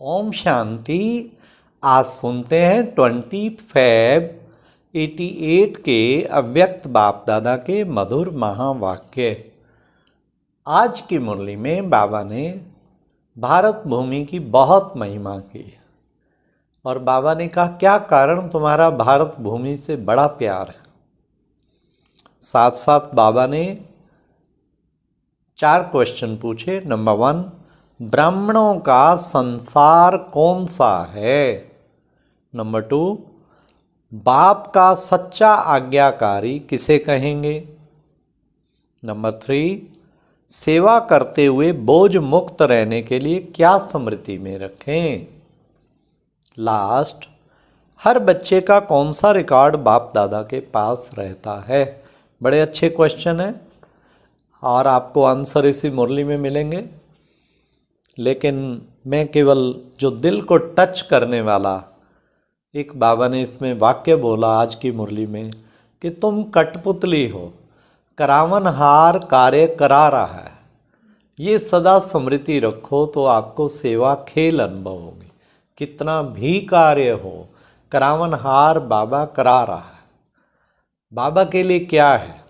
ओम शांति। आज सुनते हैं 20 फरवरी 88 के अव्यक्त बाप दादा के मधुर महावाक्य। आज की मुरली में बाबा ने भारत भूमि की बहुत महिमा की और बाबा ने कहा क्या कारण तुम्हारा भारत भूमि से बड़ा प्यार है। साथ साथ बाबा ने 4 क्वेश्चन पूछे। नंबर 1, ब्राह्मणों का संसार कौन सा है। नंबर 2, बाप का सच्चा आज्ञाकारी किसे कहेंगे। नंबर 3, सेवा करते हुए बोझ मुक्त रहने के लिए क्या स्मृति में रखें। लास्ट, हर बच्चे का कौन सा रिकॉर्ड बाप दादा के पास रहता है। बड़े अच्छे क्वेश्चन हैं और आपको आंसर इसी मुरली में मिलेंगे, लेकिन मैं केवल जो दिल को टच करने वाला एक बाबा ने इसमें वाक्य बोला आज की मुरली में कि तुम कठपुतली हो, करावनहार कार्य करा रहा है। ये सदा स्मृति रखो तो आपको सेवा खेल अनुभव होगी। कितना भी कार्य हो, करावनहार बाबा करा रहा है। बाबा के लिए क्या है,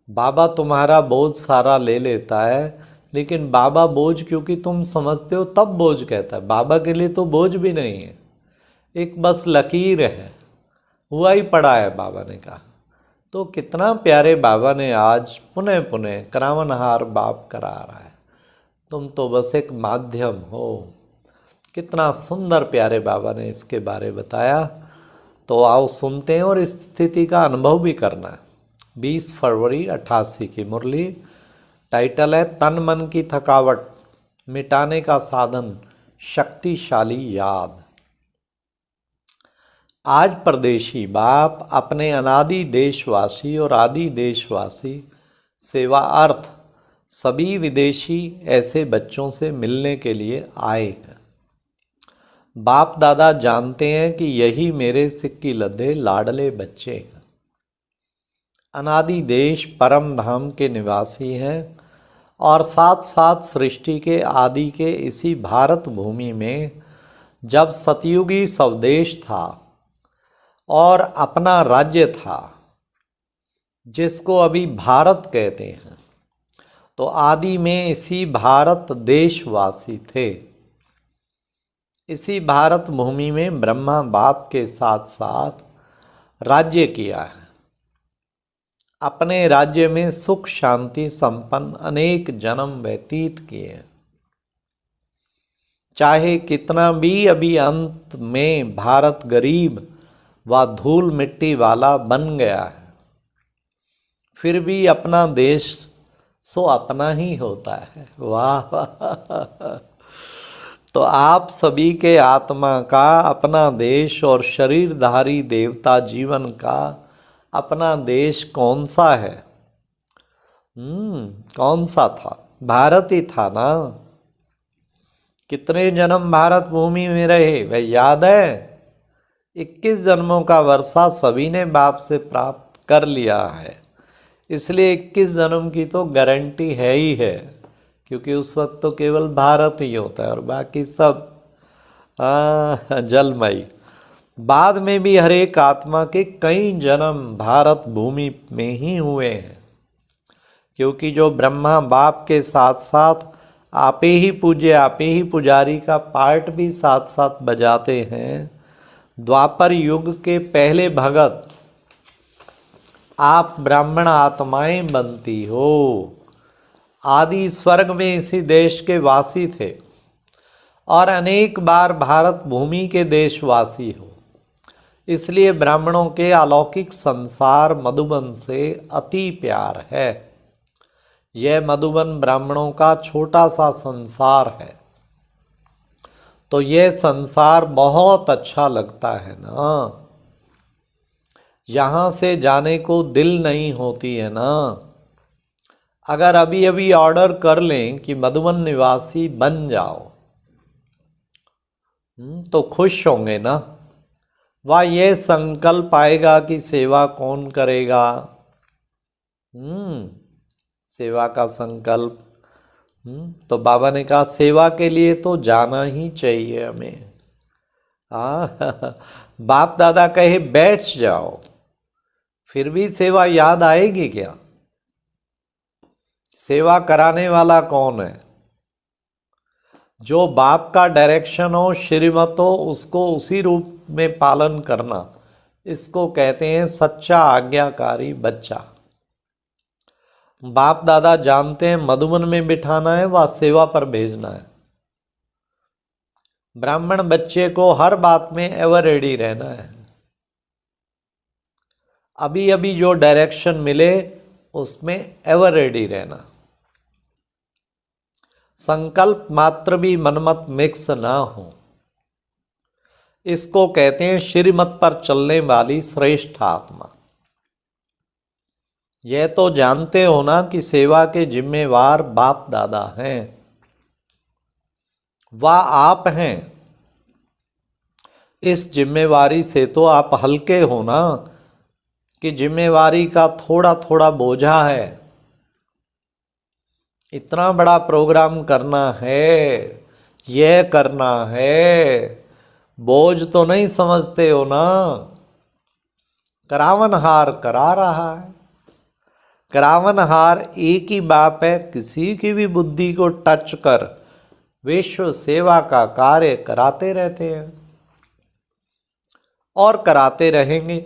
बाबा तुम्हारा बोझ सारा ले लेता है, लेकिन बाबा बोझ क्योंकि तुम समझते हो तब बोझ कहता है। बाबा के लिए तो बोझ भी नहीं है, एक बस लकीर है, हुआ ही पड़ा है बाबा ने कहा। तो कितना प्यारे बाबा ने आज पुनः पुनः करावनहार बाप करा रहा है, तुम तो बस एक माध्यम हो। कितना सुंदर प्यारे बाबा ने इसके बारे बताया। तो आओ सुनते हैं और इस स्थिति का अनुभव भी करना है। 20 फरवरी 88 की मुरली। टाइटल है तन मन की थकावट मिटाने का साधन, शक्तिशाली याद। आज परदेशी बाप अपने अनादि देशवासी और आदि देशवासी सेवा अर्थ सभी विदेशी ऐसे बच्चों से मिलने के लिए आए हैं। बाप दादा जानते हैं कि यही मेरे सिक्की लद्दे लाडले बच्चे हैं। अनादि देश परम धाम के निवासी हैं और साथ साथ सृष्टि के आदि के इसी भारत भूमि में जब सतयुगी स्वदेश था और अपना राज्य था जिसको अभी भारत कहते हैं, तो आदि में इसी भारत देशवासी थे। इसी भारत भूमि में ब्रह्मा बाप के साथ साथ राज्य किया है। अपने राज्य में सुख शांति संपन्न अनेक जन्म व्यतीत किए। चाहे कितना भी अभी अंत में भारत गरीब व धूल मिट्टी वाला बन गया है, फिर भी अपना देश सो अपना ही होता है। वाह तो आप सभी के आत्मा का अपना देश और शरीरधारी देवता जीवन का अपना देश कौन सा है। कौन सा था, भारत ही था ना। कितने जन्म भारत भूमि में रहे वह याद है। 21 जन्मों का वर्षा सभी ने बाप से प्राप्त कर लिया है, इसलिए 21 जन्म की तो गारंटी है ही है, क्योंकि उस वक्त तो केवल भारत ही होता है और बाकी सब जलमयी। बाद में भी हर एक आत्मा के कई जन्म भारत भूमि में ही हुए हैं, क्योंकि जो ब्रह्मा बाप के साथ साथ आपे ही पूज्य आपे ही पुजारी का पार्ट भी साथ साथ बजाते हैं। द्वापर युग के पहले भगत आप ब्राह्मण आत्माएं बनती हो। आदि स्वर्ग में इसी देश के वासी थे और अनेक बार भारत भूमि के देशवासी हो, इसलिए ब्राह्मणों के अलौकिक संसार मधुबन से अति प्यार है। यह मधुबन ब्राह्मणों का छोटा सा संसार है, तो यह संसार बहुत अच्छा लगता है ना। यहाँ से जाने को दिल नहीं होती है ना। अगर अभी अभी ऑर्डर कर लें कि मधुबन निवासी बन जाओ, तो खुश होंगे ना। वह यह संकल्प आएगा कि सेवा कौन करेगा। सेवा का संकल्प तो बाबा ने कहा सेवा के लिए तो जाना ही चाहिए हमें। बाप दादा कहे बैठ जाओ, फिर भी सेवा याद आएगी क्या? सेवा कराने वाला कौन है? जो बाप का डायरेक्शन हो, श्रीमत हो, उसको उसी रूप में पालन करना, इसको कहते हैं सच्चा आज्ञाकारी बच्चा। बाप दादा जानते हैं मधुबन में बिठाना है व सेवा पर भेजना है। ब्राह्मण बच्चे को हर बात में एवर रेडी रहना है। अभी अभी जो डायरेक्शन मिले उसमें एवर रेडी रहना। संकल्प मात्र भी मनमत मिक्स ना हो, इसको कहते हैं श्रीमत पर चलने वाली श्रेष्ठ आत्मा। यह तो जानते हो ना कि सेवा के जिम्मेवार बाप दादा हैं, वह आप हैं। इस जिम्मेवारी से तो आप हल्के हो ना, कि जिम्मेवारी का थोड़ा थोड़ा बोझा है। इतना बड़ा प्रोग्राम करना है, यह करना है, बोझ तो नहीं समझते हो ना। करावनहार करा रहा है। करावनहार एक ही बाप है, किसी की भी बुद्धि को टच कर विश्व सेवा का कार्य कराते रहते हैं और कराते रहेंगे।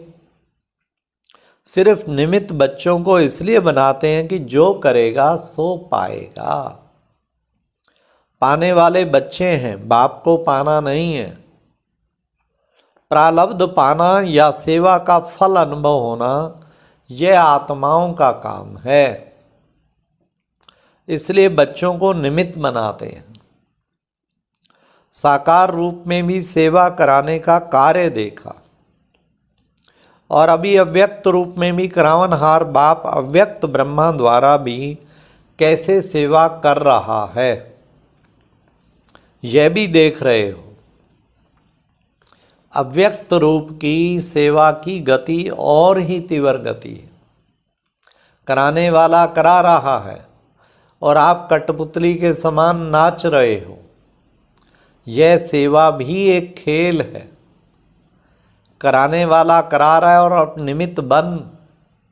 सिर्फ निमित्त बच्चों को इसलिए बनाते हैं कि जो करेगा सो पाएगा। पाने वाले बच्चे हैं, बाप को पाना नहीं है। प्रारब्ध पाना या सेवा का फल अनुभव होना, यह आत्माओं का काम है। इसलिए बच्चों को निमित्त बनाते हैं। साकार रूप में भी सेवा कराने का कार्य देखा, और अभी अव्यक्त रूप में भी करावनहार बाप अव्यक्त ब्रह्मा द्वारा भी कैसे सेवा कर रहा है, यह भी देख रहे हो। अव्यक्त रूप की सेवा की गति और ही तीव्र गति है। कराने वाला करा रहा है और आप कठपुतली के समान नाच रहे हो। यह सेवा भी एक खेल है। कराने वाला करा रहा है और आप निमित्त बन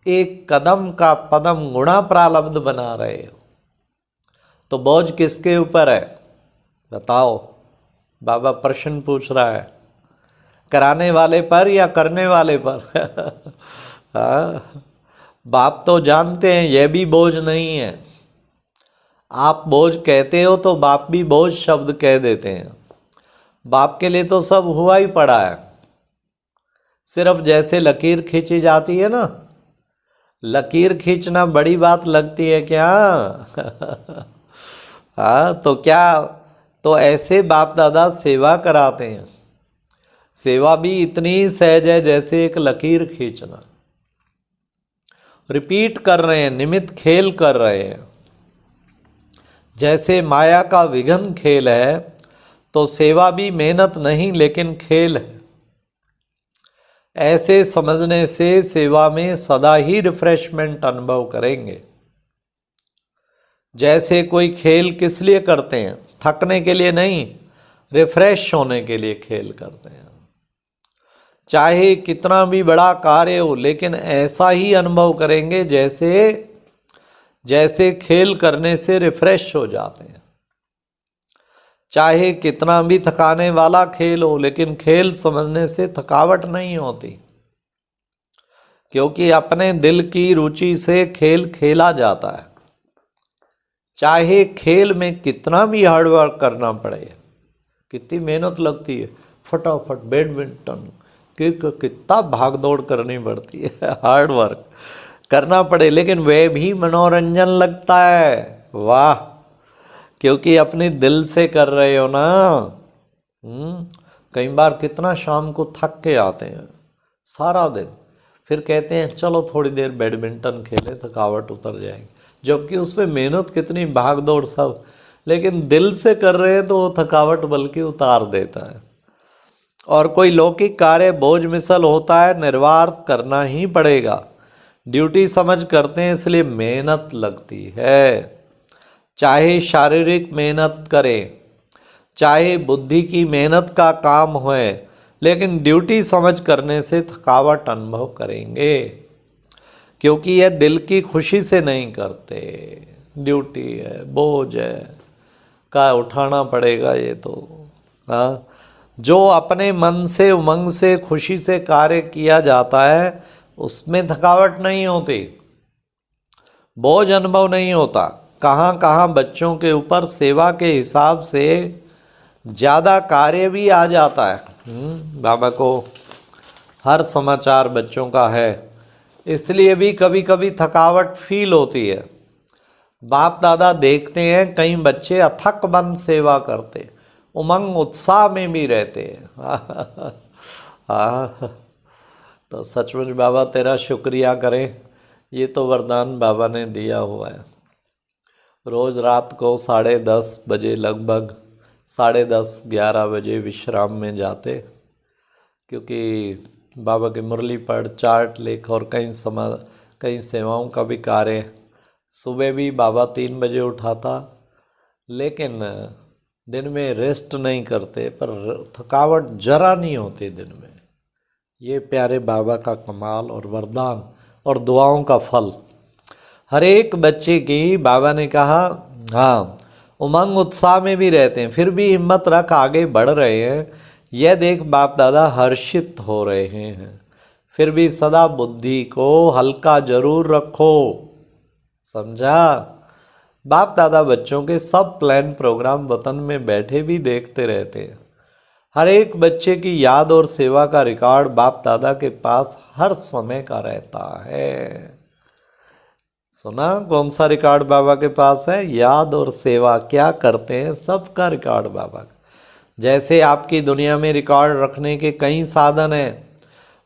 एक कदम का पदम गुणा प्रारब्ध बना रहे हो। तो बोझ किसके ऊपर है बताओ? बाबा प्रश्न पूछ रहा है, कराने वाले पर या करने वाले पर? हाँ, बाप तो जानते हैं यह भी बोझ नहीं है। आप बोझ कहते हो तो बाप भी बोझ शब्द कह देते हैं। बाप के लिए तो सब हुआ ही पड़ा है। सिर्फ जैसे लकीर खींची जाती है ना, लकीर खींचना बड़ी बात लगती है क्या? हाँ, तो क्या, तो ऐसे बाप दादा सेवा कराते हैं। सेवा भी इतनी सहज है जैसे एक लकीर खींचना। रिपीट कर रहे हैं, निमित्त खेल कर रहे हैं। जैसे माया का विघन खेल है, तो सेवा भी मेहनत नहीं लेकिन खेल है। ऐसे समझने से सेवा में सदा ही रिफ्रेशमेंट अनुभव करेंगे। जैसे कोई खेल किस लिए करते हैं? थकने के लिए नहीं, रिफ्रेश होने के लिए खेल करते हैं। चाहे कितना भी बड़ा कार्य हो, लेकिन ऐसा ही अनुभव करेंगे जैसे जैसे खेल करने से रिफ्रेश हो जाते हैं। चाहे कितना भी थकाने वाला खेल हो, लेकिन खेल समझने से थकावट नहीं होती, क्योंकि अपने दिल की रुचि से खेल खेला जाता है। चाहे खेल में कितना भी हार्डवर्क करना पड़े, कितनी मेहनत लगती है, फटाफट बैडमिंटन कितना भाग दौड़ करनी पड़ती है, हार्ड वर्क करना पड़े, लेकिन वह भी मनोरंजन लगता है। वाह, क्योंकि अपने दिल से कर रहे हो ना। कई बार कितना शाम को थक के आते हैं सारा दिन, फिर कहते हैं चलो थोड़ी देर बैडमिंटन खेले, थकावट उतर जाएगी, जबकि उसमें मेहनत कितनी भाग दौड़ सब, लेकिन दिल से कर रहे हैं तो वो थकावट बल्कि उतार देता है। और कोई लौकिक कार्य बोझ मिसल होता है, निर्वाह करना ही पड़ेगा। ड्यूटी समझ करते हैं इसलिए मेहनत लगती है। चाहे शारीरिक मेहनत करें, चाहे बुद्धि की मेहनत का काम होए, लेकिन ड्यूटी समझ करने से थकावट अनुभव करेंगे, क्योंकि यह दिल की खुशी से नहीं करते। ड्यूटी है, बोझ है, का उठाना पड़ेगा ये तो। हाँ, जो अपने मन से, उमंग से, खुशी से कार्य किया जाता है उसमें थकावट नहीं होती, बोझ अनुभव नहीं होता। कहाँ कहाँ बच्चों के ऊपर सेवा के हिसाब से ज़्यादा कार्य भी आ जाता है। बाबा को हर समाचार बच्चों का है, इसलिए भी कभी कभी थकावट फील होती है। बाप दादा देखते हैं कई बच्चे अथक मन सेवा करते, उमंग उत्साह में भी रहते हैं। हाँ, तो सचमुच बाबा तेरा शुक्रिया करें, ये तो वरदान बाबा ने दिया हुआ है। रोज़ रात को 10:30 बजे, लगभग 10:30 11 बजे विश्राम में जाते, क्योंकि बाबा की मुरली पढ़, चार्ट लिख और कई सेवाओं का भी कार्य। सुबह भी बाबा 3 बजे उठाता, लेकिन दिन में रेस्ट नहीं करते, पर थकावट जरा नहीं होती दिन में। ये प्यारे बाबा का कमाल और वरदान और दुआओं का फल। हर एक बच्चे की बाबा ने कहा, हाँ, उमंग उत्साह में भी रहते हैं, फिर भी हिम्मत रख आगे बढ़ रहे हैं, यह देख बाप दादा हर्षित हो रहे हैं। फिर भी सदा बुद्धि को हल्का जरूर रखो, समझा। बाप दादा बच्चों के सब प्लान प्रोग्राम वतन में बैठे भी देखते रहते हैं। हर एक बच्चे की याद और सेवा का रिकॉर्ड बाप दादा के पास हर समय का रहता है। सुना कौन सा रिकॉर्ड बाबा के पास है? याद और सेवा क्या करते हैं, सबका रिकॉर्ड बाबा का। जैसे आपकी दुनिया में रिकॉर्ड रखने के कई साधन हैं,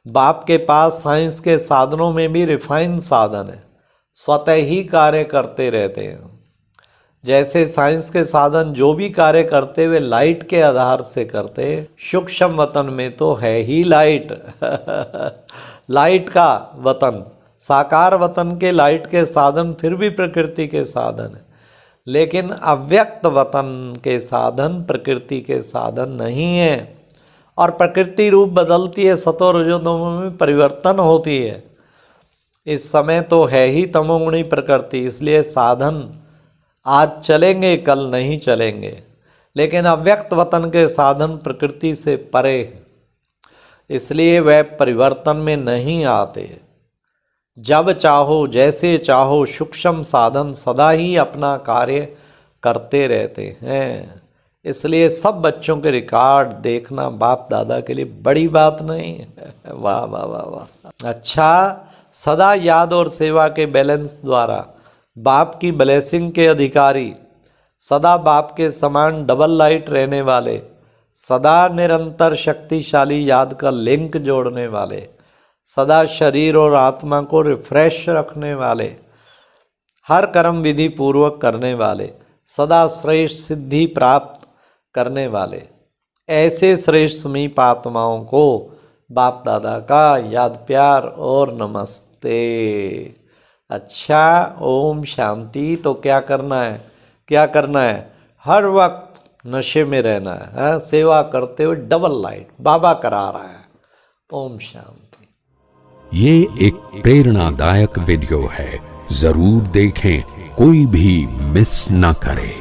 बाप के पास साइंस के साधनों में भी रिफाइन साधन है, स्वतः ही कार्य करते रहते हैं। जैसे साइंस के साधन जो भी कार्य करते वे लाइट के आधार से करते, सूक्ष्म वतन में तो है ही लाइट। लाइट का वतन, साकार वतन के लाइट के साधन फिर भी प्रकृति के साधन है, लेकिन अव्यक्त वतन के साधन प्रकृति के साधन नहीं है। और प्रकृति रूप बदलती है, सतो रजो तमो में परिवर्तन होती है। इस समय तो है ही तमोगुणी प्रकृति, इसलिए साधन आज चलेंगे कल नहीं चलेंगे, लेकिन अव्यक्त वतन के साधन प्रकृति से परे हैं, इसलिए वह परिवर्तन में नहीं आते। जब चाहो जैसे चाहो सूक्ष्म साधन सदा ही अपना कार्य करते रहते हैं। इसलिए सब बच्चों के रिकॉर्ड देखना बाप दादा के लिए बड़ी बात नहीं है। वाह वाह वाह वाह। अच्छा, सदा याद और सेवा के बैलेंस द्वारा बाप की ब्लेसिंग के अधिकारी, सदा बाप के समान डबल लाइट रहने वाले, सदा निरंतर शक्तिशाली याद का लिंक जोड़ने वाले, सदा शरीर और आत्मा को रिफ्रेश रखने वाले, हर कर्म विधि पूर्वक करने वाले, सदा श्रेष्ठ सिद्धि प्राप्त करने वाले, ऐसे श्रेष्ठ समीप आत्माओं को बाप दादा का याद प्यार और नमस्ते। अच्छा, ओम शांति। तो क्या करना है, क्या करना है? हर वक्त नशे में रहना है, सेवा करते हुए डबल लाइट बाबा करा रहा है। ओम शांति। ये एक प्रेरणादायक वीडियो है, जरूर देखें, कोई भी मिस ना करे।